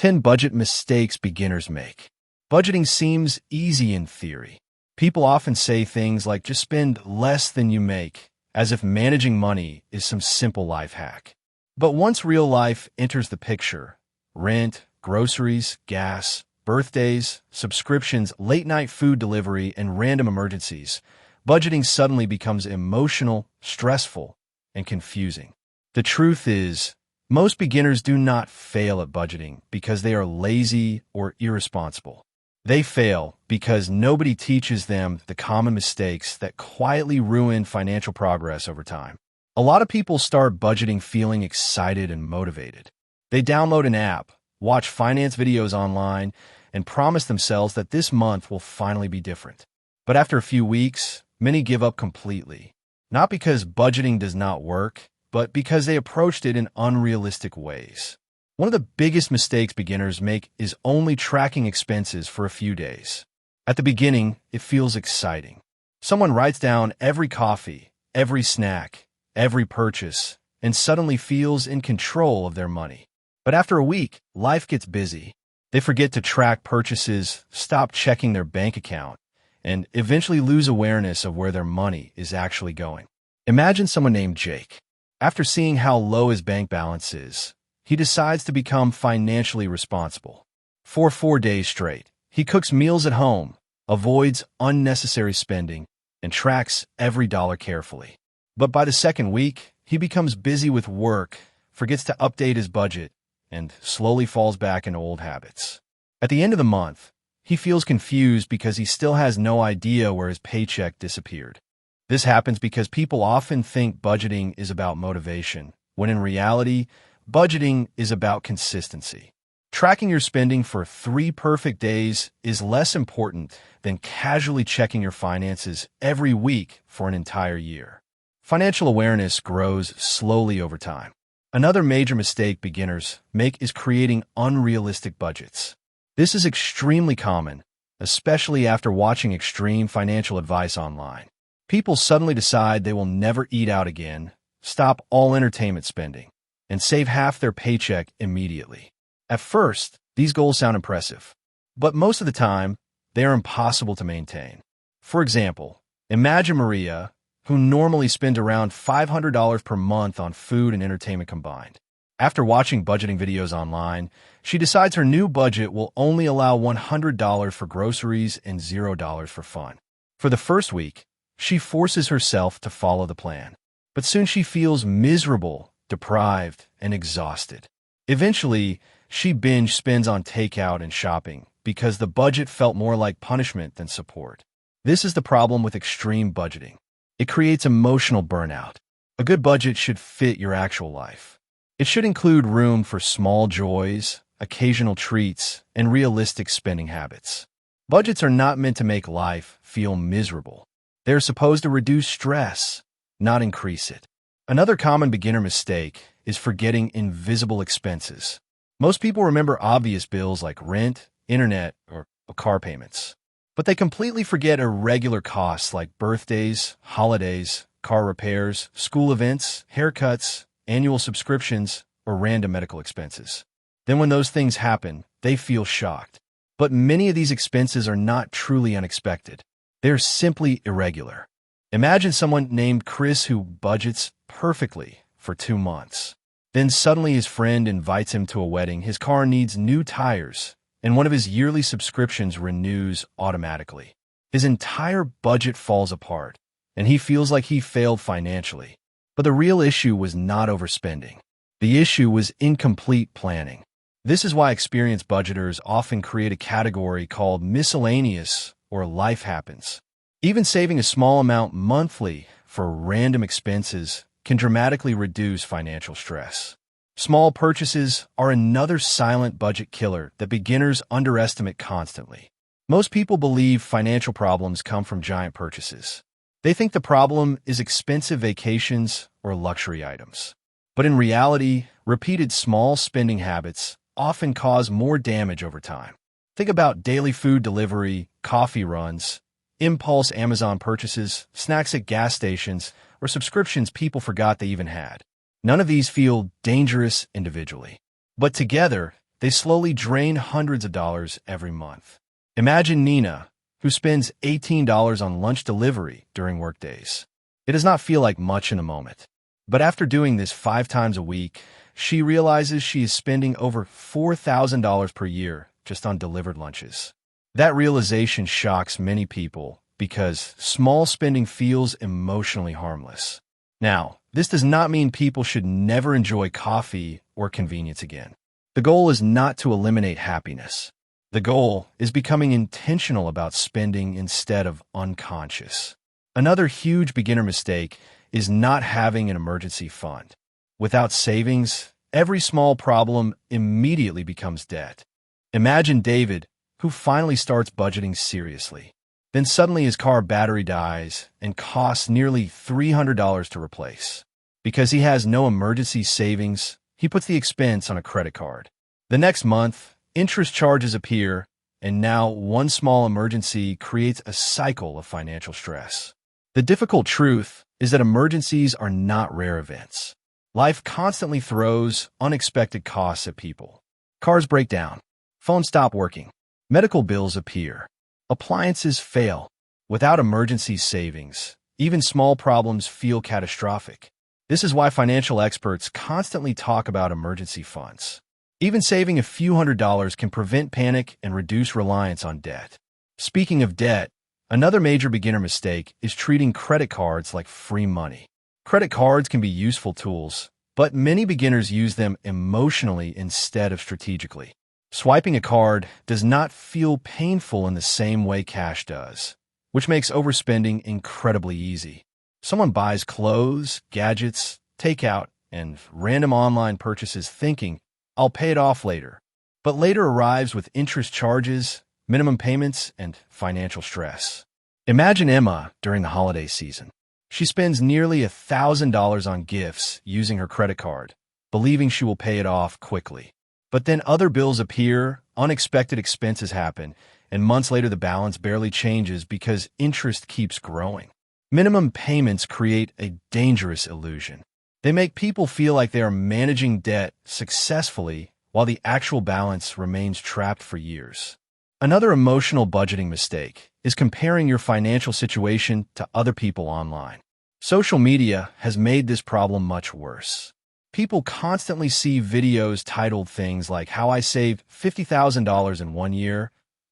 10 Budget Mistakes Beginners Make. Budgeting seems easy in theory. People often say things like just spend less than you make, as if managing money is some simple life hack. But once real life enters the picture, rent, groceries, gas, birthdays, subscriptions, late-night food delivery, and random emergencies, budgeting suddenly becomes emotional, stressful, and confusing. The truth is, most beginners do not fail at budgeting because they are lazy or irresponsible. They fail because nobody teaches them the common mistakes that quietly ruin financial progress over time. A lot of people start budgeting feeling excited and motivated. They download an app, watch finance videos online, and promise themselves that this month will finally be different. But after a few weeks, many give up completely. Not because budgeting does not work, but because they approached it in unrealistic ways. One of the biggest mistakes beginners make is only tracking expenses for a few days. At the beginning, it feels exciting. Someone writes down every coffee, every snack, every purchase, and suddenly feels in control of their money. But after a week, life gets busy. They forget to track purchases, stop checking their bank account, and eventually lose awareness of where their money is actually going. Imagine someone named Jake. After seeing how low his bank balance is, he decides to become financially responsible. For 4 days straight, he cooks meals at home, avoids unnecessary spending, and tracks every dollar carefully. But by the second week, he becomes busy with work, forgets to update his budget, and slowly falls back into old habits. At the end of the month, he feels confused because he still has no idea where his paycheck disappeared. This happens because people often think budgeting is about motivation, when in reality, budgeting is about consistency. Tracking your spending for 3 perfect days is less important than casually checking your finances every week for an entire year. Financial awareness grows slowly over time. Another major mistake beginners make is creating unrealistic budgets. This is extremely common, especially after watching extreme financial advice online. People suddenly decide they will never eat out again, stop all entertainment spending, and save half their paycheck immediately. At first, these goals sound impressive, but most of the time, they are impossible to maintain. For example, imagine Maria, who normally spends around $500 per month on food and entertainment combined. After watching budgeting videos online, she decides her new budget will only allow $100 for groceries and $0 for fun. For the first week, she forces herself to follow the plan, but soon she feels miserable, deprived, and exhausted. Eventually, she binge spends on takeout and shopping because the budget felt more like punishment than support. This is the problem with extreme budgeting. It creates emotional burnout. A good budget should fit your actual life. It should include room for small joys, occasional treats, and realistic spending habits. Budgets are not meant to make life feel miserable. They're supposed to reduce stress, not increase it. Another common beginner mistake is forgetting invisible expenses. Most people remember obvious bills like rent, internet, or car payments. But they completely forget irregular costs like birthdays, holidays, car repairs, school events, haircuts, annual subscriptions, or random medical expenses. Then when those things happen, they feel shocked. But many of these expenses are not truly unexpected. They're simply irregular. Imagine someone named Chris who budgets perfectly for 2 months. Then suddenly his friend invites him to a wedding, his car needs new tires, and one of his yearly subscriptions renews automatically. His entire budget falls apart, and he feels like he failed financially. But the real issue was not overspending. The issue was incomplete planning. This is why experienced budgeters often create a category called miscellaneous or life happens. Even saving a small amount monthly for random expenses can dramatically reduce financial stress. Small purchases are another silent budget killer that beginners underestimate constantly. Most people believe financial problems come from giant purchases. They think the problem is expensive vacations or luxury items. But in reality, repeated small spending habits often cause more damage over time. Think about daily food delivery, coffee runs, impulse Amazon purchases, snacks at gas stations, or subscriptions people forgot they even had. None of these feel dangerous individually, but together, they slowly drain hundreds of dollars every month. Imagine Nina, who spends $18 on lunch delivery during workdays. It does not feel like much in the moment. But after doing this 5 times a week, she realizes she is spending over $4,000 per year just on delivered lunches. That realization shocks many people because small spending feels emotionally harmless. Now, this does not mean people should never enjoy coffee or convenience again. The goal is not to eliminate happiness. The goal is becoming intentional about spending instead of unconscious. Another huge beginner mistake is not having an emergency fund. Without savings, every small problem immediately becomes debt. Imagine David, who finally starts budgeting seriously. Then suddenly his car battery dies and costs nearly $300 to replace. Because he has no emergency savings, he puts the expense on a credit card. The next month, interest charges appear, and now one small emergency creates a cycle of financial stress. The difficult truth is that emergencies are not rare events. Life constantly throws unexpected costs at people. Cars break down, phones stop working, medical bills appear, appliances fail. Without emergency savings, even small problems feel catastrophic. This is why financial experts constantly talk about emergency funds. Even saving a few $100s can prevent panic and reduce reliance on debt. Speaking of debt, another major beginner mistake is treating credit cards like free money. Credit cards can be useful tools, but many beginners use them emotionally instead of strategically. Swiping a card does not feel painful in the same way cash does, which makes overspending incredibly easy. Someone buys clothes, gadgets, takeout, and random online purchases thinking, "I'll pay it off later." But later arrives with interest charges, minimum payments, and financial stress. Imagine Emma during the holiday season. She spends nearly $1,000 on gifts using her credit card, believing she will pay it off quickly. But then other bills appear, unexpected expenses happen, and months later the balance barely changes because interest keeps growing. Minimum payments create a dangerous illusion. They make people feel like they are managing debt successfully while the actual balance remains trapped for years. Another emotional budgeting mistake is comparing your financial situation to other people online. Social media has made this problem much worse. People constantly see videos titled things like "How I Saved $50,000 in 1 year"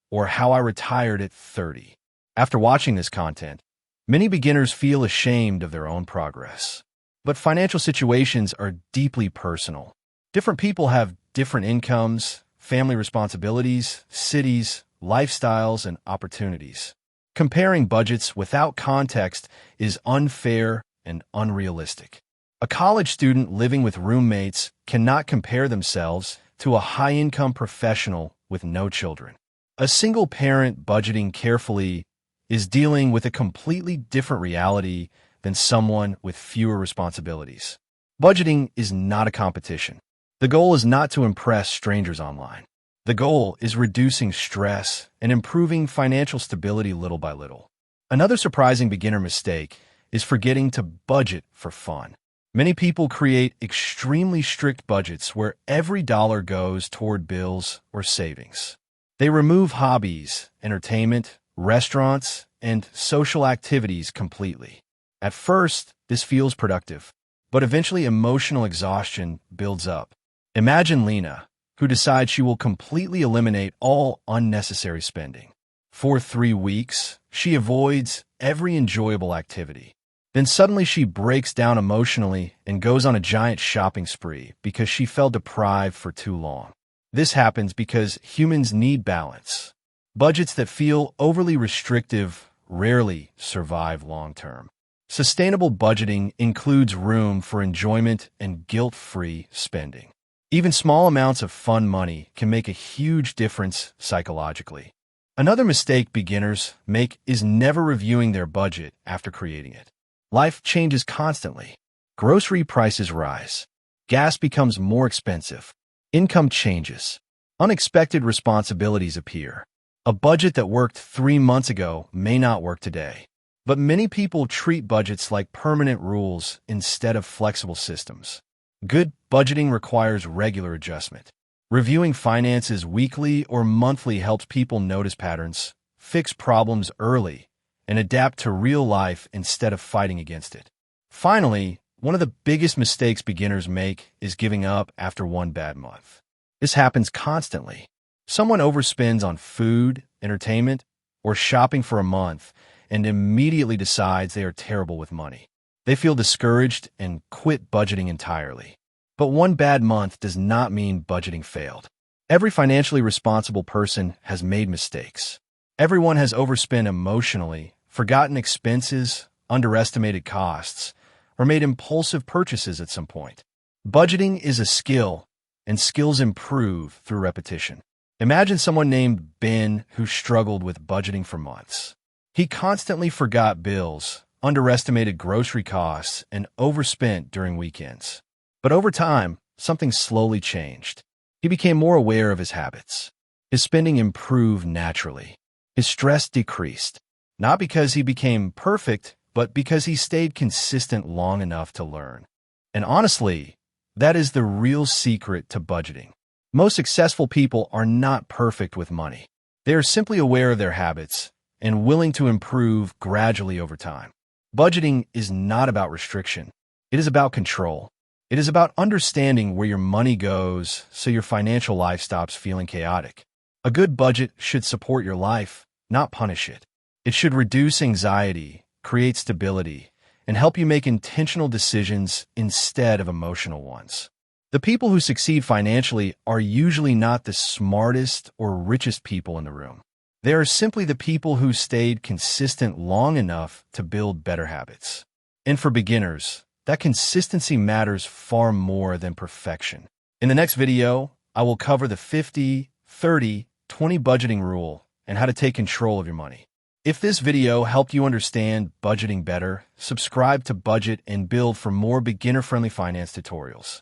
or "How I Retired at 30." After watching this content, many beginners feel ashamed of their own progress. But financial situations are deeply personal. Different people have different incomes, family responsibilities, cities, lifestyles, and opportunities. Comparing budgets without context is unfair and unrealistic. A college student living with roommates cannot compare themselves to a high-income professional with no children. A single parent budgeting carefully is dealing with a completely different reality than someone with fewer responsibilities. Budgeting is not a competition. The goal is not to impress strangers online. The goal is reducing stress and improving financial stability little by little. Another surprising beginner mistake is forgetting to budget for fun. Many people create extremely strict budgets where every dollar goes toward bills or savings. They remove hobbies, entertainment, restaurants, and social activities completely. At first, this feels productive, but eventually emotional exhaustion builds up. Imagine Lena, who decides she will completely eliminate all unnecessary spending. For 3 weeks, she avoids every enjoyable activity. Then suddenly she breaks down emotionally and goes on a giant shopping spree because she felt deprived for too long. This happens because humans need balance. Budgets that feel overly restrictive rarely survive long-term. Sustainable budgeting includes room for enjoyment and guilt-free spending. Even small amounts of fun money can make a huge difference psychologically. Another mistake beginners make is never reviewing their budget after creating it. Life changes constantly. Grocery prices rise. Gas becomes more expensive. Income changes. Unexpected responsibilities appear. A budget that worked 3 months ago may not work today. But many people treat budgets like permanent rules instead of flexible systems. Good budgeting requires regular adjustment. Reviewing finances weekly or monthly helps people notice patterns, fix problems early, and adapt to real life instead of fighting against it. Finally, one of the biggest mistakes beginners make is giving up after one bad month. This happens constantly. Someone overspends on food, entertainment, or shopping for a month and immediately decides they are terrible with money. They feel discouraged and quit budgeting entirely. But one bad month does not mean budgeting failed. Every financially responsible person has made mistakes. Everyone has overspent emotionally, forgotten expenses, underestimated costs, or made impulsive purchases at some point. Budgeting is a skill, and skills improve through repetition. Imagine someone named Ben who struggled with budgeting for months. He constantly forgot bills, underestimated grocery costs, and overspent during weekends. But over time, something slowly changed. He became more aware of his habits. His spending improved naturally. His stress decreased, not because he became perfect, but because he stayed consistent long enough to learn. And honestly, that is the real secret to budgeting. Most successful people are not perfect with money. They are simply aware of their habits and willing to improve gradually over time. Budgeting is not about restriction. It is about control. It is about understanding where your money goes so your financial life stops feeling chaotic. A good budget should support your life, not punish it. It should reduce anxiety, create stability, and help you make intentional decisions instead of emotional ones. The people who succeed financially are usually not the smartest or richest people in the room. They are simply the people who stayed consistent long enough to build better habits. And for beginners, that consistency matters far more than perfection. In the next video, I will cover the 50-30-20 budgeting rule and how to take control of your money. If this video helped you understand budgeting better, subscribe to Budget and Build for more beginner-friendly finance tutorials.